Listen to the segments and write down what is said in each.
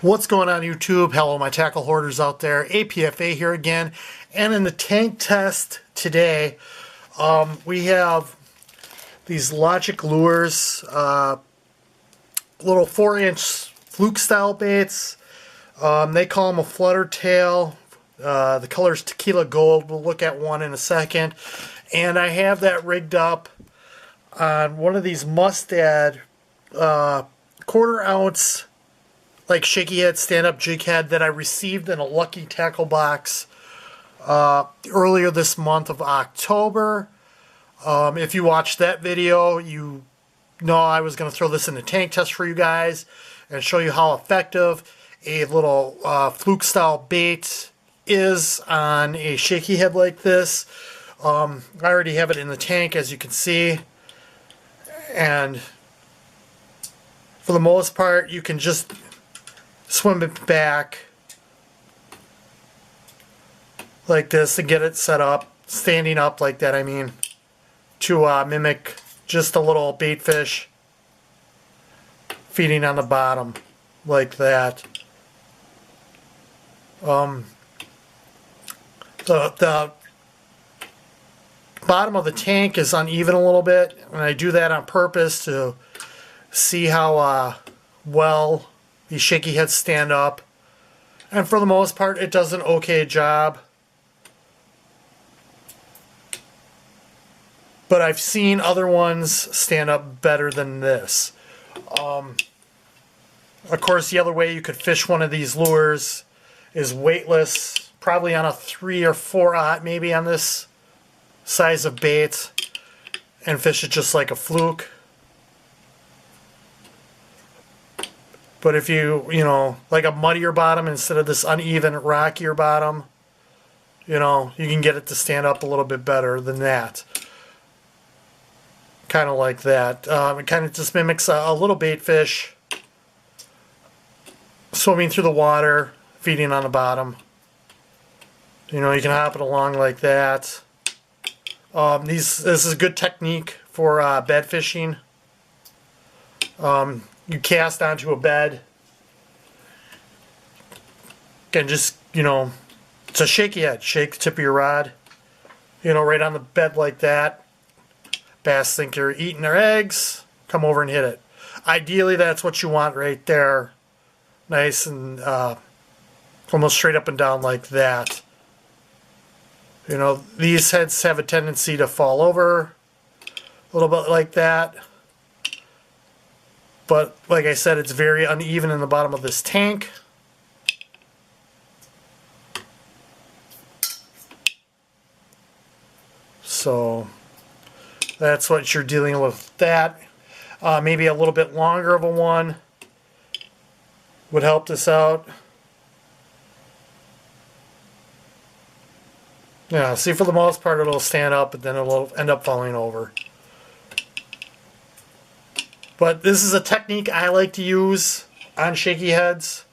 What's going on YouTube? Hello my tackle hoarders out there. APFA here again. And in the tank test today, we have these Logic Lures, little 4-inch fluke style baits. They call them a flutter tail. The color is tequila gold. We'll look at one in a second. And I have that rigged up on one of these Mustad 1/4 ounce like shaky head stand-up jig head that I received in a lucky tackle box earlier this month of October. If you watched that video, you know I was going to throw this in a tank test for you guys and show you how effective a little fluke style bait is on a shaky head like this. I already have it in the tank, as you can see, and for the most part you can just swim it back like this to get it set up, standing up like that, I mean, to mimic just a little bait fish feeding on the bottom like that. The bottom of the tank is uneven a little bit, and I do that on purpose to see how well these shaky heads stand up, and for the most part it does an okay job. But I've seen other ones stand up better than this. Of course, the other way you could fish one of these lures is weightless, probably on a 3 or 4/0, maybe on this size of bait, and fish it just like a fluke. But if you like a muddier bottom instead of this uneven, rockier bottom, you can get it to stand up a little bit better than that. Kind of like that. It kind of just mimics a little bait fish swimming through the water, feeding on the bottom. You can hop it along like that. This is a good technique for bed fishing. You cast onto a bed and just, it's a shaky head. Shake the tip of your rod, right on the bed like that. Bass think you're eating their eggs, come over and hit it. Ideally, that's what you want right there. Nice and almost straight up and down like that. These heads have a tendency to fall over a little bit like that. But like I said, it's very uneven in the bottom of this tank. So that's what you're dealing with that. Maybe a little bit longer of a one would help this out. Yeah, see, for the most part it'll stand up, but then it'll end up falling over. But this is a technique I like to use on shaky heads.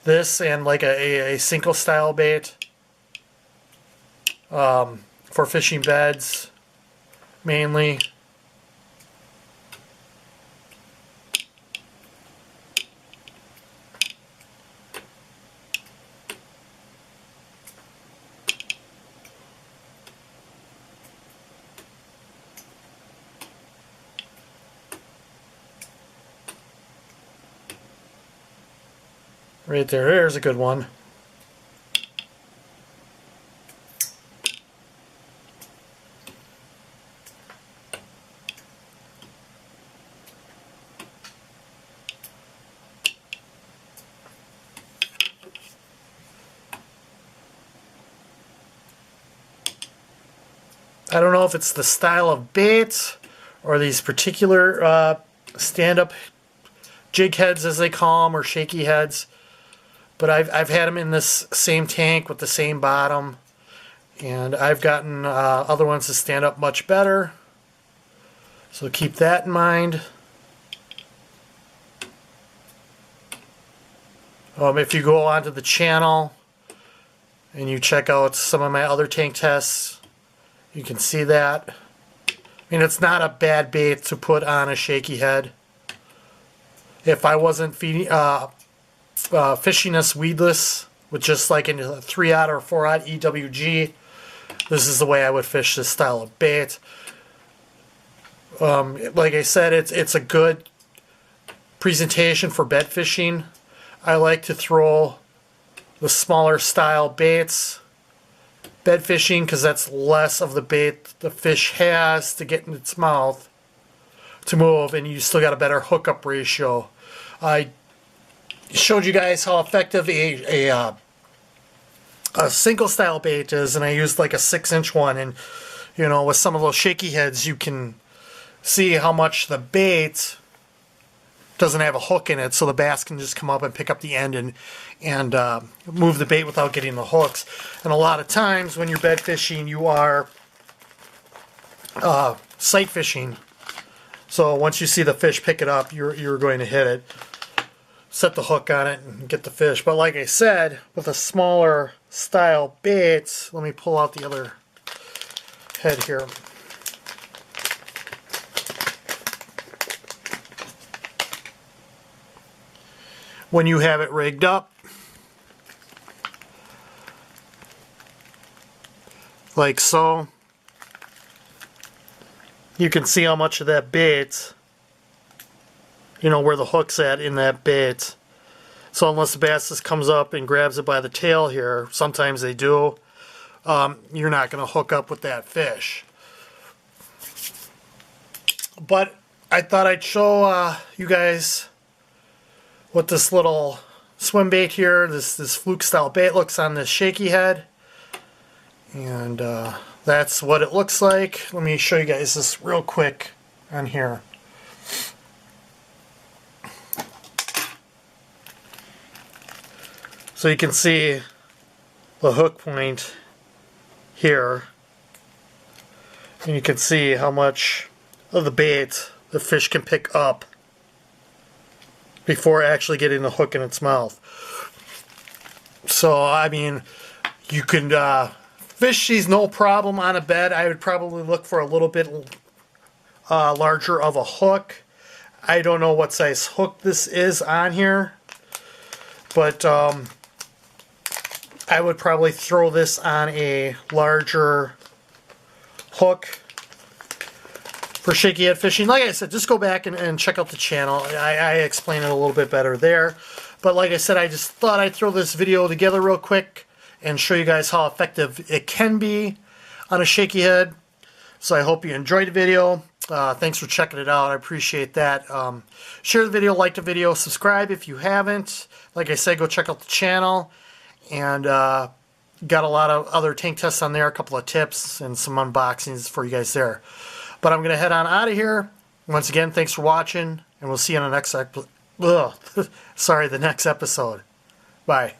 This and like a single style bait for fishing beds mainly. Right there, there's a good one. I don't know if it's the style of bait or these particular stand-up jig heads, as they call them, or shaky heads. But I've had them in this same tank with the same bottom, and I've gotten other ones to stand up much better. So keep that in mind. If you go onto the channel and you check out some of my other tank tests, you can see that. I mean, it's not a bad bait to put on a shaky head. If I wasn't feeding, fishiness weedless with just like a 3/0 or 4/0 EWG. This is the way I would fish this style of bait. Like I said, it's a good presentation for bed fishing. I like to throw the smaller style baits bed fishing because that's less of the bait the fish has to get in its mouth to move, and you still got a better hookup ratio. I showed you guys how effective a single style bait is, and I used like a 6-inch one, and you know, with some of those shaky heads you can see how much the bait doesn't have a hook in it, so the bass can just come up and pick up the end and move the bait without getting the hooks. And a lot of times when you're bed fishing, you are sight fishing. So once you see the fish pick it up, you're going to hit it, set the hook on it, and get the fish. But like I said, with a smaller style bait, let me pull out the other head here. When you have it rigged up, like so, you can see how much of that bait, you know, where the hook's at in that bait. So unless the bass just comes up and grabs it by the tail here, sometimes they do, you're not going to hook up with that fish. But I thought I'd show you guys what this little swim bait here, this fluke style bait looks on this shaky head. And that's what it looks like. Let me show you guys this real quick on here. So you can see the hook point here, and you can see how much of the bait the fish can pick up before actually getting the hook in its mouth. So I mean, you can fish these no problem on a bed. I would probably look for a little bit larger of a hook. I don't know what size hook this is on here, but I would probably throw this on a larger hook for shaky head fishing. Like I said, just go back and check out the channel. I explain it a little bit better there. But like I said, I just thought I'd throw this video together real quick and show you guys how effective it can be on a shaky head. So I hope you enjoyed the video. Thanks for checking it out. I appreciate that. Share the video, like the video, subscribe if you haven't. Like I said, go check out the channel. And got a lot of other tank tests on there, a couple of tips and some unboxings for you guys there. But I'm going to head on out of here. Once again, thanks for watching, and we'll see you on the next the next episode. Bye.